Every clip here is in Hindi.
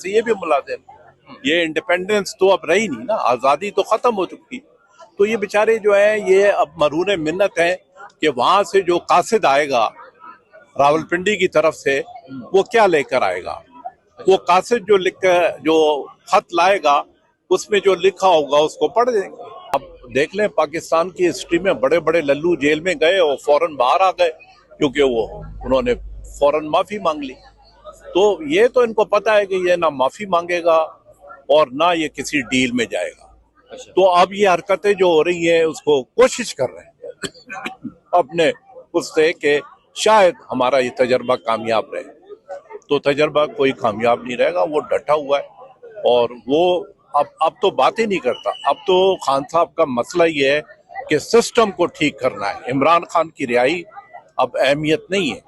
से ये भी मुलाजिम। ये इंडिपेंडेंस तो अब रही नहीं ना, आज़ादी तो ख़त्म हो चुकी। तो ये बेचारे जो है ये अब मरून मिन्नत हैं कि वहाँ से जो कासिद आएगा रावलपिंडी की तरफ से वो क्या लेकर आएगा। वो कासिद जो जो खत लाएगा उसमें जो लिखा होगा उसको पढ़ देंगे। अब देख लें पाकिस्तान की हिस्ट्री में बड़े बड़े लल्लू जेल में गए और फौरन बाहर आ गए क्योंकि उन्होंने फौरन माफी मांग ली। तो ये तो इनको पता है कि ये ना माफी मांगेगा और ना ये किसी डील में जाएगा। तो अब ये हरकतें जो हो रही हैं उसको कोशिश कर रहे हैं अपने उससे कि शायद हमारा ये तजर्बा कामयाब रहे। तो तजर्बा कोई कामयाब नहीं रहेगा, वो डटा हुआ है और वो अब तो बात ही नहीं करता। अब तो खान साहब का मसला ये है कि सिस्टम को ठीक करना है। इमरान खान की रिहाई अब अहमियत नहीं है,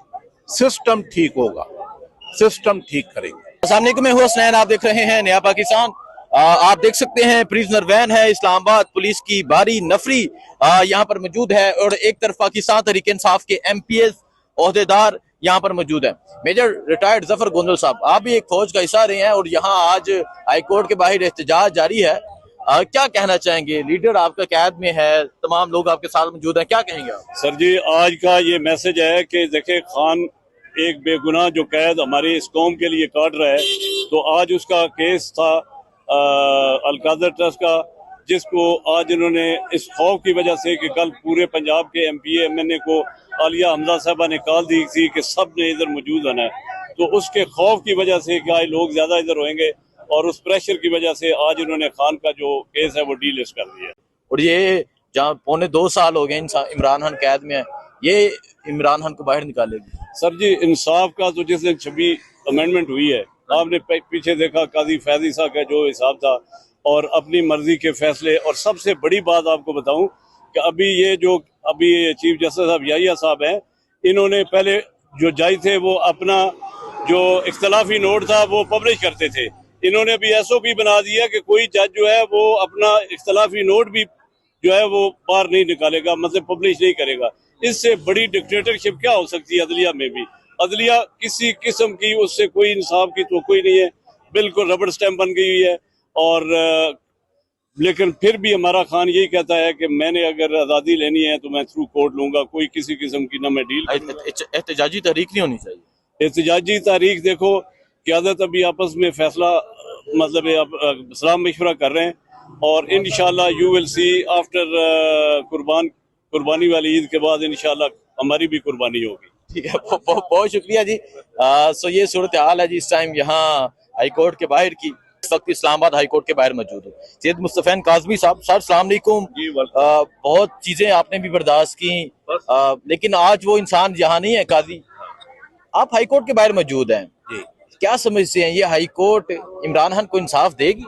सिस्टम ठीक होगा, सिस्टम ठीक करेंगे। सामने को मैं हूँ हसनैन, आप देख रहे हैं नया पाकिस्तान। आप देख सकते हैं प्रिजनर वैन है, इस्लामाबाद पुलिस की भारी नफरी यहाँ पर मौजूद है और एक तरफ पाकिस्तान तहरीक इंसाफ के MPS ओहदेदार यहाँ पर मौजूद है। मेजर रिटायर्ड जफर गोंदल साहब, आप भी एक फौज का हिस्सा रहे हैं और यहाँ आज हाईकोर्ट के बाहर एहतजाज जारी है। क्या कहना चाहेंगे? लीडर आपका कैद में है, तमाम लोग आपके साथ मौजूद हैं, क्या कहेंगे आप? सर जी, आज का ये मैसेज है कि देखे खान एक बेगुनाह जो कैद हमारी इस कौम के लिए काट रहा है, तो आज उसका केस था अलकादर ट्रस्ट का, जिसको आज इन्होंने इस खौफ की वजह से कि कल पूरे पंजाब के MPA MNA को आलिया हमजा साहबा ने कॉल दी थी कि सब ने इधर मौजूद आना है, तो उसके खौफ की वजह से कि आज लोग ज्यादा इधर होंगे और उस प्रेशर की वजह से आज इन्होंने खान का जो केस है वो डीलिस्ट कर दिया। और ये जहाँ 2.25 साल हो गए इमरान खान कैद में है, ये इमरान खान को बाहर निकालेगी? सर जी, इंसाफ का तो जिस दिन 26 अमेंडमेंट हुई है, आपने पीछे देखा काजी फैजी साहब का जो हिसाब था और अपनी मर्जी के फैसले। और सबसे बड़ी बात आपको बताऊं कि अभी चीफ जस्टिस साहब याहिया साहब हैं, इन्होंने पहले जो जज थे वो अपना जो इख्तलाफी नोट था वो पब्लिश करते थे। इन्होंने अभी SOP बना दिया कि कोई जज जो है वो अपना इख्तलाफी नोट भी जो है वो बाहर नहीं निकालेगा, मतलब पब्लिश नहीं करेगा। इससे बड़ी डिक्टेटरशिप क्या हो सकती है अदलिया में भी? अदलिया किसी किस्म की उससे कोई इंसाफ की तो कोई नहीं है, बिल्कुल रबड़ स्टैम्प बन गई हुई है। और लेकिन फिर भी हमारा खान यही कहता है कि मैंने अगर आज़ादी लेनी है तो मैं थ्रू कोर्ट लूंगा, कोई किसी किस्म की ना मैं डील। एहतजाजी तहरीक नहीं होनी चाहिए? एहतजाजी तारीख देखो, क़यादत अभी आपस में फैसला मतलब सलाह मशवरा कर रहे हैं और इंशाल्लाह यू विल सी आफ्टर कुर्बानी वाली ईद के बाद इंशाल्लाह हमारी भी कुर्बानी होगी। ठीक है, बहुत शुक्रिया जी। सो ये सूरत हाल है जी इस टाइम यहाँ हाईकोर्ट के बाहर की। इस वक्त इस्लामाबाद हाईकोर्ट के बाहर मौजूद हूँ। सैयद मुस्तफैन काज़मी साहब, सर अस्सलाम वालेकुम। बहुत चीजें आपने भी बर्दाश्त की, लेकिन आज वो इंसान यहाँ नहीं है। काजी, आप हाईकोर्ट के बाहर मौजूद हैं, क्या समझते हैं ये हाईकोर्ट इमरान खान को इंसाफ देगी?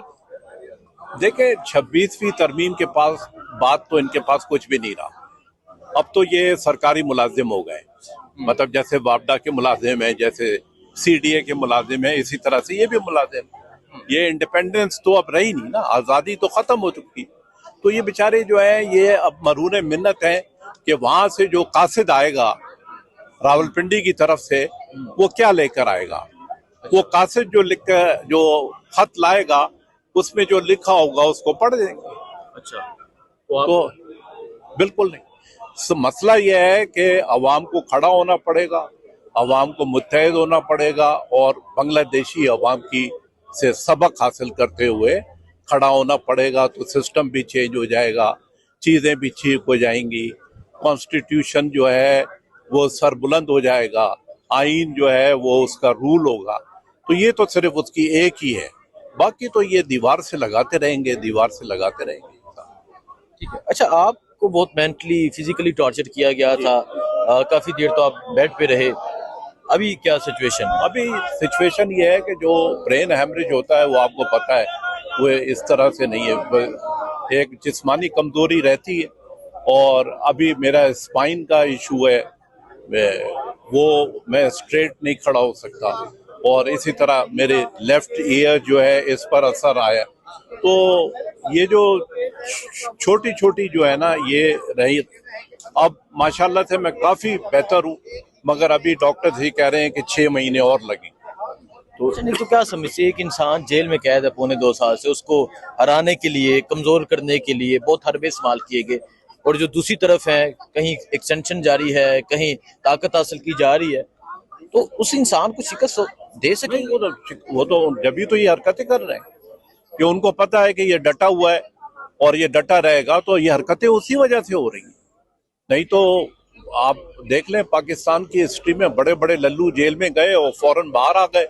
देखे 26वीं तरमीम के पास बात तो इनके पास कुछ भी नहीं रहा। अब तो ये सरकारी मुलाजिम हो गए, मतलब जैसे वापडा के मुलाजिम है, जैसे CDA के मुलाजिम है, इसी तरह से ये भी मुलाजिम। ये इंडिपेंडेंस तो अब रही नहीं ना, आज़ादी तो ख़त्म हो चुकी। तो ये बेचारे जो है ये अब मरून मिन्नत हैं कि वहाँ से जो कासिद आएगा रावलपिंडी की तरफ से वो क्या लेकर आएगा। वो कासिद जो खत लाएगा उसमें जो लिखा होगा उसको पढ़ देंगे। अच्छा, तो बिल्कुल नहीं। मसला यह है कि अवाम को खड़ा होना पड़ेगा, अवाम को मुत्तहिद होना पड़ेगा और बांग्लादेशी अवाम की से सबक हासिल करते हुए खड़ा होना पड़ेगा। तो सिस्टम भी चेंज हो जाएगा, चीज़ें भी ठीक हो जाएंगी, कॉन्स्टिट्यूशन जो है वो सरबुलंद हो जाएगा, आइन जो है वो उसका रूल होगा। तो ये तो सिर्फ उसकी एक ही है, बाकी तो ये दीवार से लगाते रहेंगे, दीवार से लगाते रहेंगे। ठीक है। अच्छा, आपको बहुत मेंटली फिजिकली टॉर्चर किया गया था, काफी देर तो आप बेड पे रहे, अभी क्या सिचुएशन? अभी सिचुएशन ये है कि जो ब्रेन हैमरेज होता है वो आपको पता है वो इस तरह से नहीं है, एक जिस्मानी कमजोरी रहती है। और अभी मेरा स्पाइन का इशू है, वो मैं स्ट्रेट नहीं खड़ा हो सकता और इसी तरह मेरे लेफ्ट ईयर जो है इस पर असर आया। तो ये जो छोटी छोटी जो है ना ये रही। अब माशाल्लाह से मैं काफी बेहतर हूँ, मगर अभी डॉक्टर ही कह रहे हैं कि 6 महीने और लगे। तो नहीं तो क्या समझते हैं, एक इंसान जेल में कैद है पौने 2 साल से, उसको हराने के लिए, कमजोर करने के लिए बहुत हरबे इस्तेमाल किए गए, और जो दूसरी तरफ है कहीं एक्सटेंशन जारी है, कहीं ताकत हासिल की जा रही है, तो उस इंसान को शिकस्त दे सके? नहीं, वो तो जब भी तो ये हरकतें कर रहे हैं कि उनको पता है कि ये डटा हुआ है और ये डटा रहेगा, तो ये हरकतें उसी वजह से हो रही हैं। नहीं तो आप देख लें, पाकिस्तान की हिस्ट्री में बड़े बड़े लल्लू जेल में गए और फौरन बाहर आ गए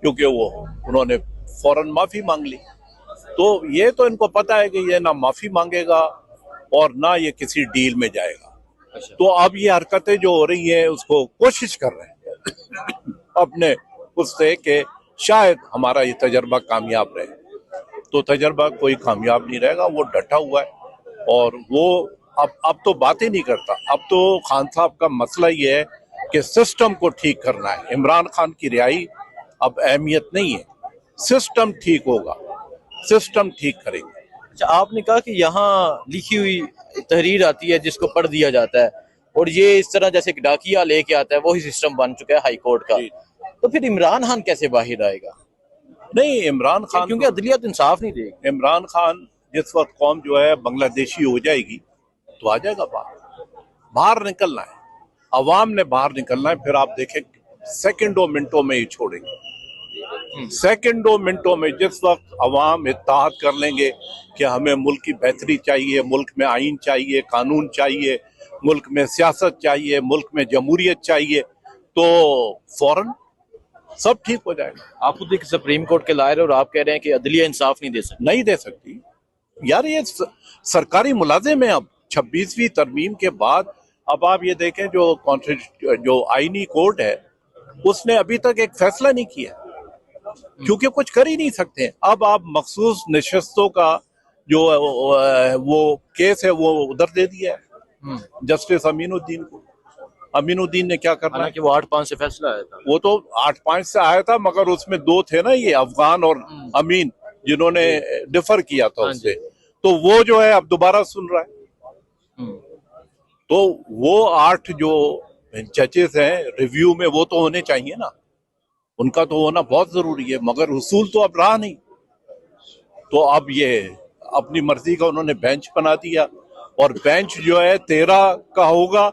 क्योंकि उन्होंने फौरन माफी मांग ली। तो ये तो इनको पता है कि ये ना माफी मांगेगा और ना ये किसी डील में जाएगा। तो अब ये हरकतें जो हो रही हैं उसको कोशिश कर रहे हैं अपने उससे कि शायद हमारा ये तजर्बा कामयाब रहे। तो तजर्बा कोई कामयाब नहीं रहेगा, वो डटा हुआ है और वो अब तो बात ही नहीं करता। अब तो खान साहब का मसला ये है कि सिस्टम को ठीक करना है। इमरान खान की रिहाई अब अहमियत नहीं है, सिस्टम ठीक होगा, सिस्टम ठीक करेंगे। अच्छा, आपने कहा कि यहाँ लिखी हुई तहरीर आती है जिसको पढ़ दिया जाता है, और ये इस तरह जैसे कि डाकिया लेके आता है, वही सिस्टम बन चुका है हाई कोर्ट का। तो फिर इमरान खान कैसे बाहर आएगा? नहीं, इमरान खान क्योंकि अदलिया तो इंसाफ नहीं देगी। इमरान खान जिस वक्त कौम जो है बांग्लादेशी हो जाएगी तो आ जाएगा बाहर निकलना है, अवाम ने बाहर निकलना है। फिर आप देखें सेकंडों मिनटों में ही छोड़ेंगे, सेकंडों मिनटों में। जिस वक्त अवाम इत्तेहाद कर लेंगे कि हमें मुल्क की बेहतरी चाहिए, मुल्क में आईन चाहिए, कानून चाहिए, मुल्क में सियासत चाहिए, मुल्क में जमहूरियत चाहिए, तो फौरन सब ठीक हो जाएगा। आप खुद एक सुप्रीम कोर्ट के लायर और आप कह रहे हैं कि अदलिया इंसाफ नहीं दे सकती। नहीं दे सकती यार, ये सरकारी मुलाजिम है। अब 26वीं तरमीम के बाद अब आप ये देखें, जो आईनी कोर्ट है उसने अभी तक एक फैसला नहीं किया क्योंकि कुछ कर ही नहीं सकते। अब आप मखसूस नशस्तों का जो वो केस है वो उधर दे दिया है जस्टिस अमीनुद्दीन को। अमीनुद्दीन ने क्या करना है कि वो 8-5 से फैसला आया था। वो तो 8-5 से आया था, मगर उसमें 2 थे ना, ये अफगान और अमीन, जिन्होंने डिफर किया था उससे। तो वो जो है अब दोबारा सुन रहा है। तो वो 8 जो जजेस हैं रिव्यू में, वो तो होने चाहिए ना, उनका तो होना बहुत जरूरी है, मगर उसूल तो अब रहा नहीं। तो अब ये अपनी मर्जी का उन्होंने बेंच बना दिया, और बेंच जो है 13 का होगा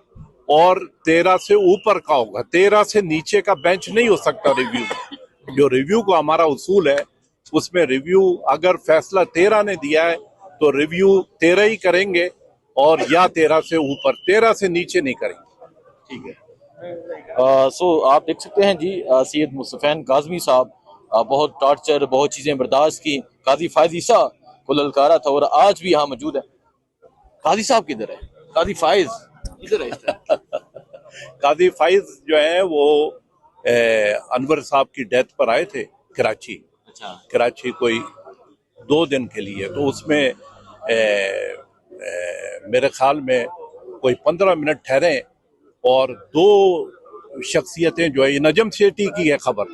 और 13 से ऊपर का होगा, 13 से नीचे का बेंच नहीं हो सकता रिव्यू। जो रिव्यू का हमारा उसूल है उसमें रिव्यू अगर फैसला 13 ने दिया है तो रिव्यू 13 ही करेंगे, और या 13 से ऊपर, 13 से नीचे नहीं करेंगे। ठीक है। सो आप देख सकते हैं जी, सैयद मुस्तफैन काज़मी साहब बहुत टॉर्चर, बहुत चीजें बर्दाश्त की, काजी फायज ईसा को ललकारा था, और आज भी यहाँ मौजूद है। काजी साहब किधर है? काजी फायज इधर है। काजी फाइज जो है वो अनवर साहब की डेथ पर आए थे कराची। अच्छा। कराची कोई 2 दिन के लिए, तो उसमें मेरे ख्याल में कोई 15 मिनट ठहरे, और 2 शख्सियतें जो है, नजम सेठी की है खबर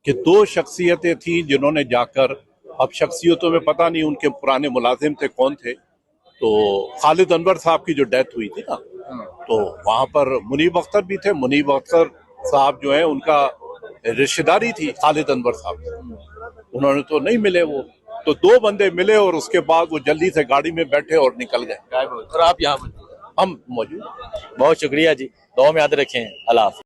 कि 2 शख्सियतें थी जिन्होंने जाकर, अब शख्सियतों में पता नहीं उनके पुराने मुलाजिम थे कौन थे, तो खालिद अनवर साहब की जो डेथ हुई थी ना, तो वहां पर मुनीब अख्तर भी थे। मुनीब अख्तर साहब जो है उनका रिश्तेदारी थी खालिद अनवर साहब, उन्होंने तो नहीं मिले वो, तो 2 बंदे मिले और उसके बाद वो जल्दी से गाड़ी में बैठे और निकल गए। और आप यहाँ हम मौजूद। बहुत शुक्रिया जी, दुआ में याद रखें। अल्लाह हाफ़िज़।